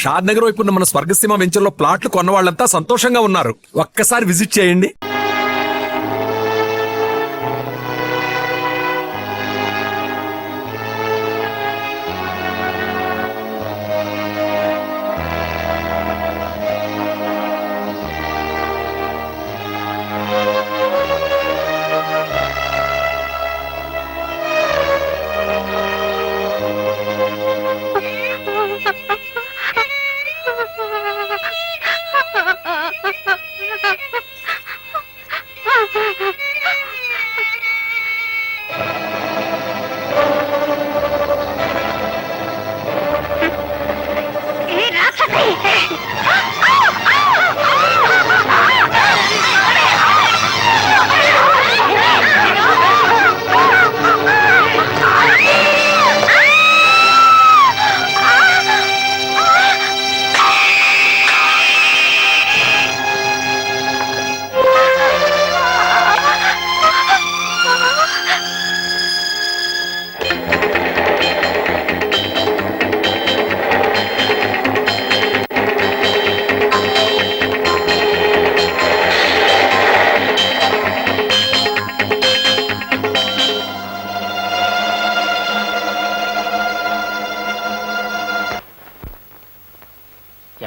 షాద్ నగర్ వైపు ఉన్న మన స్వర్గసీమ వెంచర్లో ప్లాట్లు కొన్న వాళ్ళంతా సంతోషంగా ఉన్నారు. ఒక్కసారి విజిట్ చేయండి.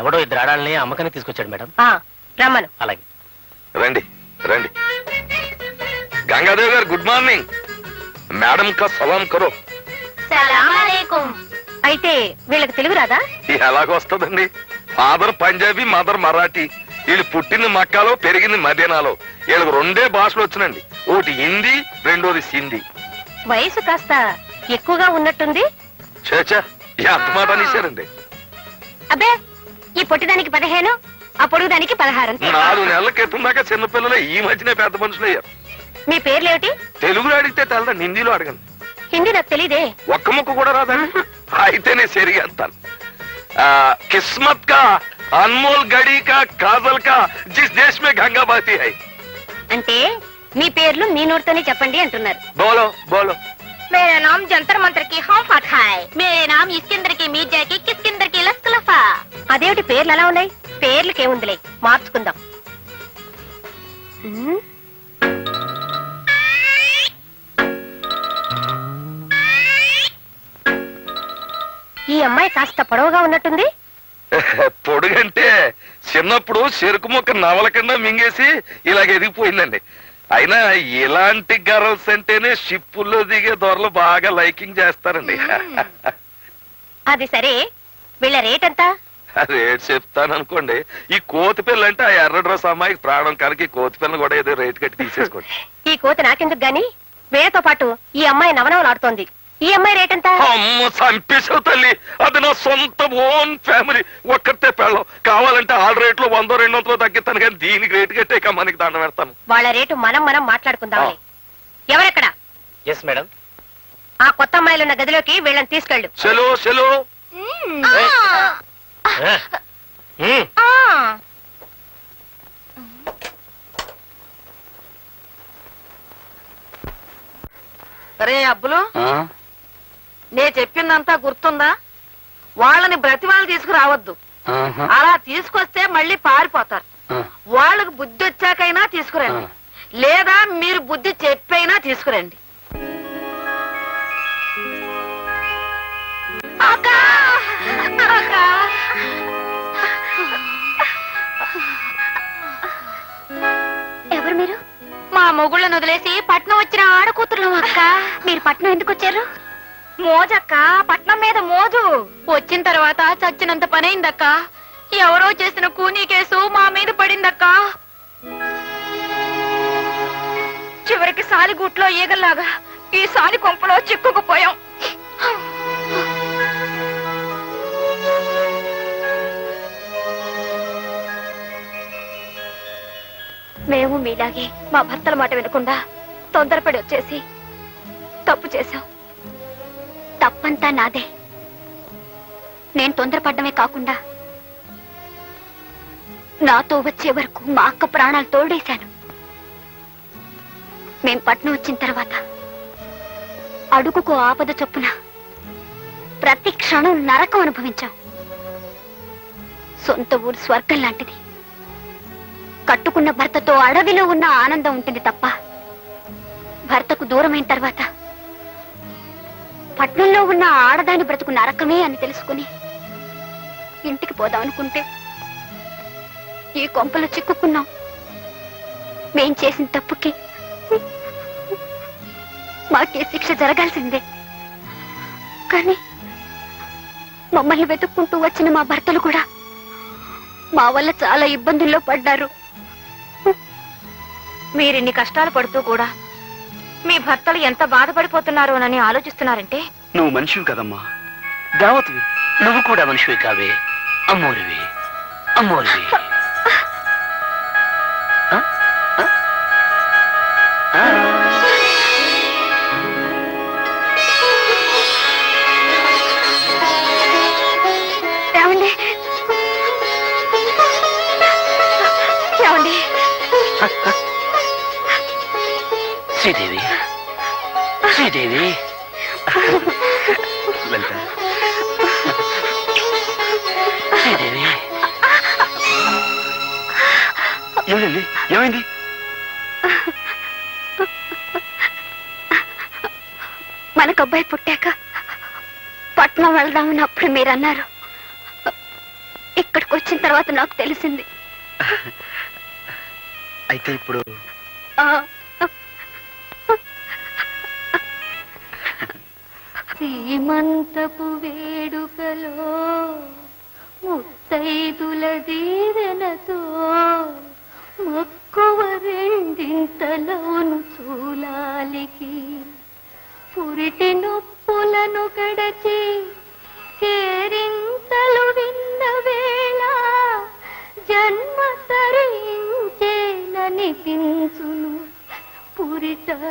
ఎవడో ఇద్దరు ఆడాలని అమ్మకానికి తీసుకొచ్చాడు మేడం. రమ్మను. అలాగే రండి రండి. గంగాదేవి గారు గుడ్ మార్నింగ్. మేడం కా సలాం కరో. అయితే వీళ్ళకి తెలుగు రాదా? ఎలాగొస్తుందండి? Father Punjabi, mother Marathi. వీళ్ళు పుట్టింది మక్కాలో, పెరిగింది మదీనాలో. వీళ్ళకి రెండే భాషలు వచ్చినండి. ఒకటి హిందీ, రెండోది సింధీ. వయసు కాస్త ఎక్కువగా ఉన్నట్టుంది. చేచా ఎంత మాట అనేశారండి. అబ్బే, ఈ పొట్టిదానికి 15, ఆ పొడుగుదానికి 16. 4 నెలల క్రితం దాకా చిన్నపిల్లలే, ఈ మధ్యనే పెద్ద మనుషులు అయ్యారు. మీ పేర్లేమిటి? తెలుగులో అడిగితే తెలదండి, హిందీలో అడగండి. హిందీ నాకు తెలీదే. ఒక్క ముక్క కూడా రాదండి. అయితేనే సరిగా అంతాను. किस्मत का अनमोल घड़ी का काजल का जिस देश में गंगा बहती है. అంటే మీ పేర్లు మీ నోటితోనే చెప్పండి అంటున్నారు. बोलो बोलो. मेरा नाम जंतर मंतर की हम फतहा है. मेरे नाम इस्किंदर की मीर्जा की किस्किंदर की लस्कलफा. అదేమిటి పేర్లు అలా ఉన్నాయి? పేర్లకేముందిలే, మార్చుకుందాం. ఈ అమ్మాయి కాస్త పొడవుగా ఉన్నట్టుంది. పొడుగంటే చిన్నప్పుడు చెరుకు మొక్క నవల కింద మింగేసి ఇలాగ ఎదిగిపోయిందండి. అయినా ఇలాంటి గర్ల్స్ అంటేనే షిప్పుల్లో దిగే దొరలు బాగా లైకింగ్ చేస్తారండి. అది సరే, వీళ్ళ రేట్ ఎంత? రేట్ చెప్తాను అనుకోండి. ఈ కోతి పిల్ల అంటే ఆ ఎర్ర డ్రెస్ అమ్మాయికి ప్రాణం కనుక ఈ కోతి పిల్లని కూడా ఏదో రేట్ కట్టి తీసేసుకోండి. ఈ కోతి నాకెందుకు గాని, వీళ్ళతో పాటు ఈ అమ్మాయి నవనవలు ఆడుతోంది. ఈ అమ్మాయి రేట్ ఎంత? అమ్మ చంపేసావు తల్లి. అది నా సొంత ఓన్ ఫ్యామిలీ, ఒక్కతే పెళ్ళం. కావాలంటే ఆల్ రేట్ లో 100, 200 తగ్గిస్తాను, కానీ దీనికి రేటు కట్టే మనకి దండం పెడతాను. వాళ్ళ రేటు మనం మాట్లాడుకుందాం. ఎవరెక్కడ? Yes madam. ఆ కొత్త అమ్మాయిలు ఉన్న గదిలోకి వీళ్ళని తీసుకెళ్ళు. చలో చలో. అరే అబ్బులు, నే చెప్పిందంతా గుర్తుందా? వాళ్ళని బ్రతిమాలు తీసుకురావద్దు. అలా తీసుకొస్తే మళ్ళీ పారిపోతారు. వాళ్ళకు బుద్ధి వచ్చాకైనా తీసుకురండి, లేదా మీరు బుద్ధి చెప్పైనా తీసుకురండి. ఎవరు మీరు? మా మొగుళ్ళను వదిలేసి పట్నం వచ్చిన ఆడకూతురు అక్క. మీరు పట్నం ఎందుకు వచ్చారు? మోజక్క, పట్నం మీద మోజు. వచ్చిన తర్వాత చచ్చినంత పనైందక్క. ఎవరో చేసిన కూనీ కేసు మా మీద పడిందక్క. చివరికి సాలిగూట్లో ఈగల్లాగా ఈ సాలి కొంపలో చిక్కుకుపోయాం. మేము మీలాగే మా భర్తల మాట వినకుండా తొందరపడి వచ్చేసి తప్పు చేశాం. తప్పంతా నాదే. నేను తొందరపడ్డమే కాకుండా నాతో వచ్చే వరకు మా అక్క ప్రాణాలు తోడేశాను. మేం పట్నం వచ్చిన తర్వాత అడుగుకో ఆపద చొప్పున ప్రతి క్షణం నరకం అనుభవించాం. సొంత ఊరు స్వర్గం లాంటిది. కట్టుకున్న భర్తతో అడవిలో ఉన్న ఆనందం ఉంటుంది తప్ప భర్తకు దూరమైన తర్వాత పట్నంలో ఉన్న ఆడదాని బ్రతుకు నరకమే అని తెలుసుకుని ఇంటికి పోదామనుకుంటే ఈ కొంపలో చిక్కుకున్నాం. మేం చేసిన తప్పుకి మాకే శిక్ష జరగాల్సిందే. కానీ మమ్మల్ని వెతుక్కుంటూ వచ్చిన మా భర్తలు కూడా మా వల్ల చాలా ఇబ్బందుల్లో పడ్డారు. మీరిన్ని కష్టాలు పడుతూ కూడా మీ భర్తలు ఎంత బాధపడిపోతున్నారోనని ఆలోచిస్తున్నారంటే నువ్వు మనిషివి కదమ్మా, దేవతవి. నువ్వు కూడా మనిషివి కావే, అమ్మోరివి, అమ్మోరివి. ఆ? ఆ? ఆ? ఏమండి ఏమండి శ్రీదేవి, శ్రీదేవి. లలిత, శ్రీదేవి. ఏమైంది, ఏమైంది? మనకు అబ్బాయి పుట్టాక పట్నం వెళ్దామని అప్పుడు మీరు అన్నారు. ఇక్కడికి వచ్చిన తర్వాత నాకు తెలిసింది. అయితే ఇప్పుడు ఆ, సీమంతపు వేడుకలో ముత్తైదుల దీవెనతో మక్కువ రెండింతలోను చూలాలికి పురిటి నొప్పులను గడచి కేరింతలు విన్న వేళ జన్మ తరించేననిపించును పురిటాలికి.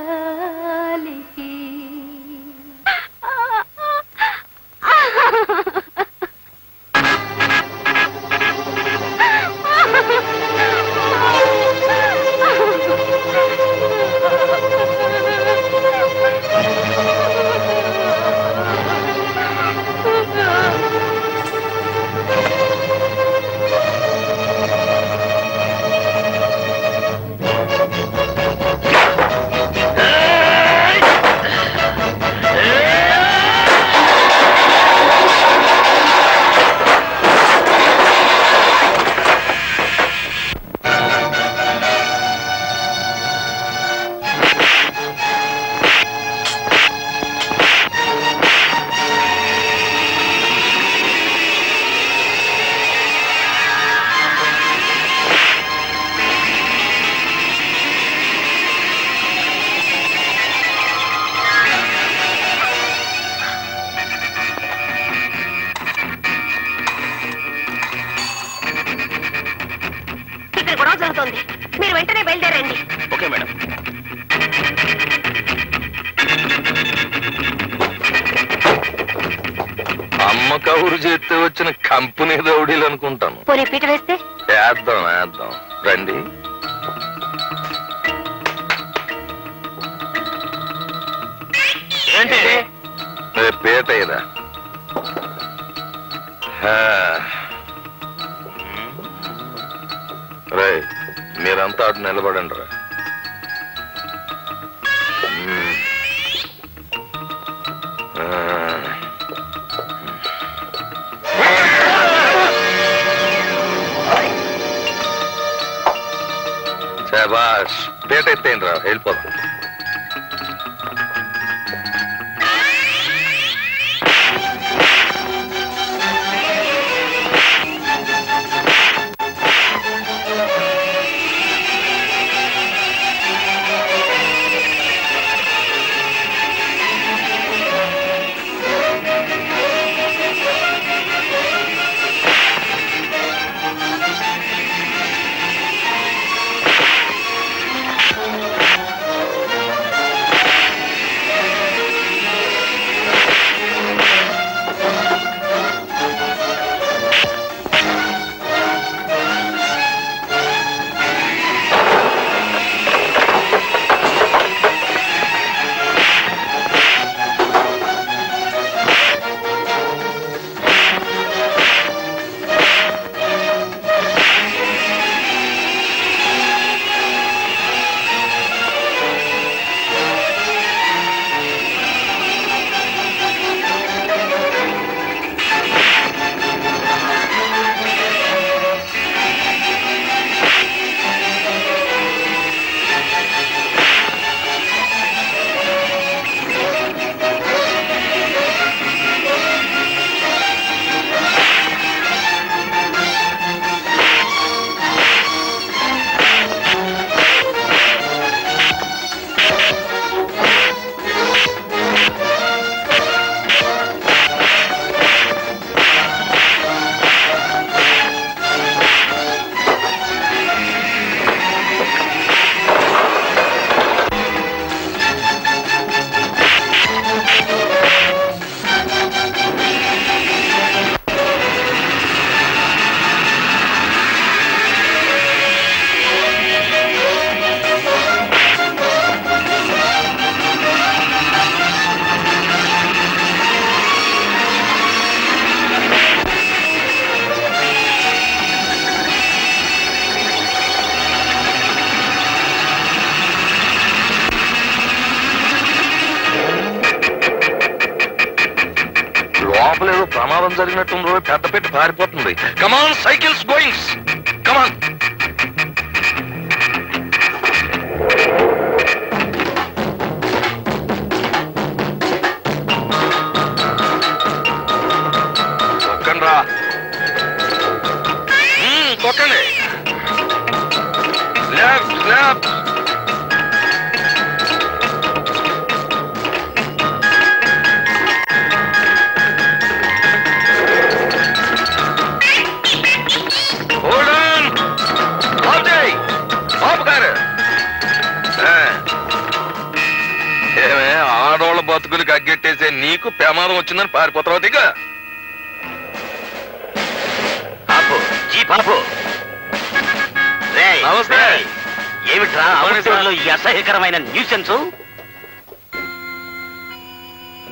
ఇక్కడ గొడవ జరుగుతోంది, మీరు వెంటనే బయలుదేరండి. Okay madam. అమ్మ కబురు చేస్తే వచ్చిన కంపెనీ రౌడీలు అనుకుంటాను. పోనీ పీట వేస్తే వేద్దాం వేద్దాం రండి. ఏంటి? పేట ఇదా రై, మీరంతా అటు నిలబడండి రా. శభాష్, పేట ఎత్తేయండి రా, వెళ్ళిపోతాం. జరిగినట్టు పెద్ద పెట్టి పారిపోతుంది. కమాన్ సైకిల్స్ గోయింగ్స్, కమాన్. తొక్కండి రా, తొక్కండి. Left left. Hold on. Halt చేయి. ఆపుగారు. ఏమే ఆడోళ్ళ బతుకులకి అగ్గెట్టేసే నీకు ప్రమాదం వచ్చిందని పారిపోతావు దిగ. పాపు జీ పాపు. రేయ్, నమస్తే. రేయ్, ఏమిట్రా అవసరంలో ఈ అసహ్యకరమైన న్యూసెన్స్?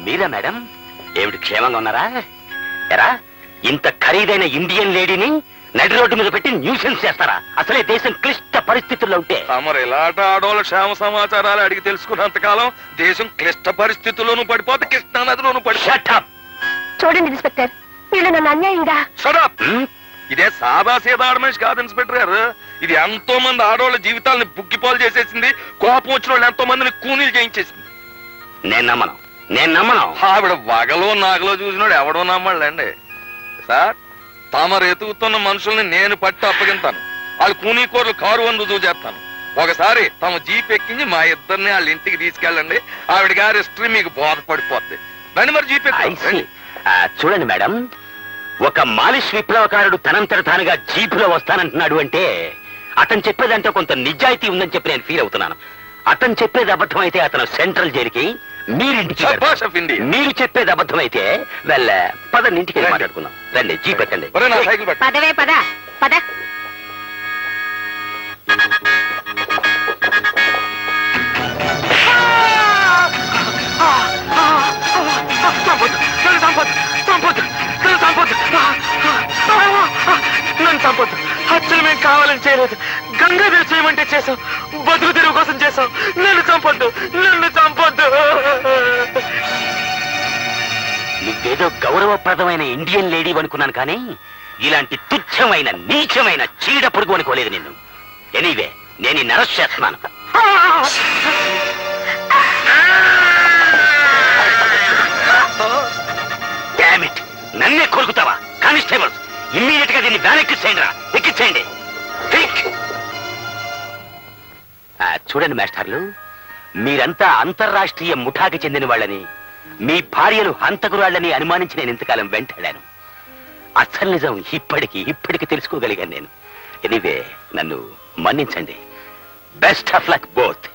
మీరా మేడం? ఏమిటి క్షేమంగా ఉన్నారా? ఎరా, ఇంత ఖరీదైన ఇండియన్ లేడీని నడి రోడ్డు మీద పెట్టి న్యూసెన్స్ చేస్తారా? అసలే దేశం క్లిష్ట పరిస్థితుల్లో ఉంటే. తమరు ఇలాంటి ఆడోళ్ళ క్షేమ సమాచారాలు అడిగి తెలుసుకున్నంతకాలం దేశం క్లిష్ట పరిస్థితుల్లోనూ పడిపోతే కృష్ణా నదిలోనూ పడిపోతే. Shut up. చూడండి ఇన్స్పెక్టర్, వీళ్ళు నన్ను అన్యాయంగా. Shut up. ఇదే సాదా సీదా ఆడమనిషి కాదు ఇన్స్పెక్టర్ గారు. ఇది ఎంతో మంది ఆడవాళ్ళ జీవితాలను బుగ్గిపాలు చేసేసింది. కోపం వచ్చిన వాళ్ళు ఎంతో మందిని కూనీలు చేయించేసింది. నేను నమ్మను. ఆవిడ వగలో నాగలో చూసినాడు ఎవడో నమ్మళ్ళండి. సార్, తమరు ఎతుకుతున్న మనుషుల్ని నేను పట్టి అప్పగింతాను. వాళ్ళు కూనీకోర్లు కారు వందు చేస్తాను. ఒకసారి తమ జీప్ ఎక్కించి మా ఇద్దరిని వాళ్ళ ఇంటికి తీసుకెళ్ళండి. ఆవిడ గారి హిస్టరీ మీకు బోధపడిపోద్ది. రండి మరి జీప్ I ఎక్కి. see. చూడండి మేడం, ఒక మాలిష్ విప్లవకారుడు తనంతట తానుగా జీపులో వస్తానంటున్నాడు అంటే అతను చెప్పేదంటే కొంత నిజాయితీ ఉందని చెప్పి నేను ఫీల్ అవుతున్నాను. అతను చెప్పేది అబద్ధం అయితే అతను సెంట్రల్ జైలుకి, మీరింటికి వెళ్తారు. శభాష్ ఆఫ్ ఇండియా. మీరు చెప్పేది అబద్ధం అయితే పదండి, ఇంటికి వెళ్ళి మాట్లాడుకుందాం. రండి, జీప్ ఎక్కండి. ఒరేయ్, నా సైకిల్ పట్టు. పదవే పద పద. నన్ను చంపొద్దు. హత్యలు మేము కావాలని చేయలేదు. గంగాధర చేయమంటే చేసాం. బతుకు తెరువు కోసం చేసాం. నన్ను చంపొద్దు. నువ్వేదో గౌరవప్రదమైన ఇండియన్ లేడీ అనుకున్నాను కానీ ఇలాంటి తుచ్చమైన నీచమైన చీడ పొరుగు అనుకోలేదు నిన్ను. ఎనీవే, నేను ఈ అరెస్ట్ చేస్తున్నాను. Damn it! నన్నే కొరుకుతావా? కానిస్టేబుల్స్, ఇమ్మీడియట్ గా దీన్ని వ్యాన్ ఎక్కించేయండి. చూడండి మాస్టర్లు, మీరంతా అంతర్రాష్ట్రీయ ముఠాకి చెందిన వాళ్ళని, మీ భార్యలు హంతకురాళ్ళని అనుమానించి నేను ఇంతకాలం వెంటాడాను. అసలు నిజం ఇప్పటికి తెలుసుకోగలిగాను నేను. ఎనీవే, నన్ను మన్నించండి. Best of luck both.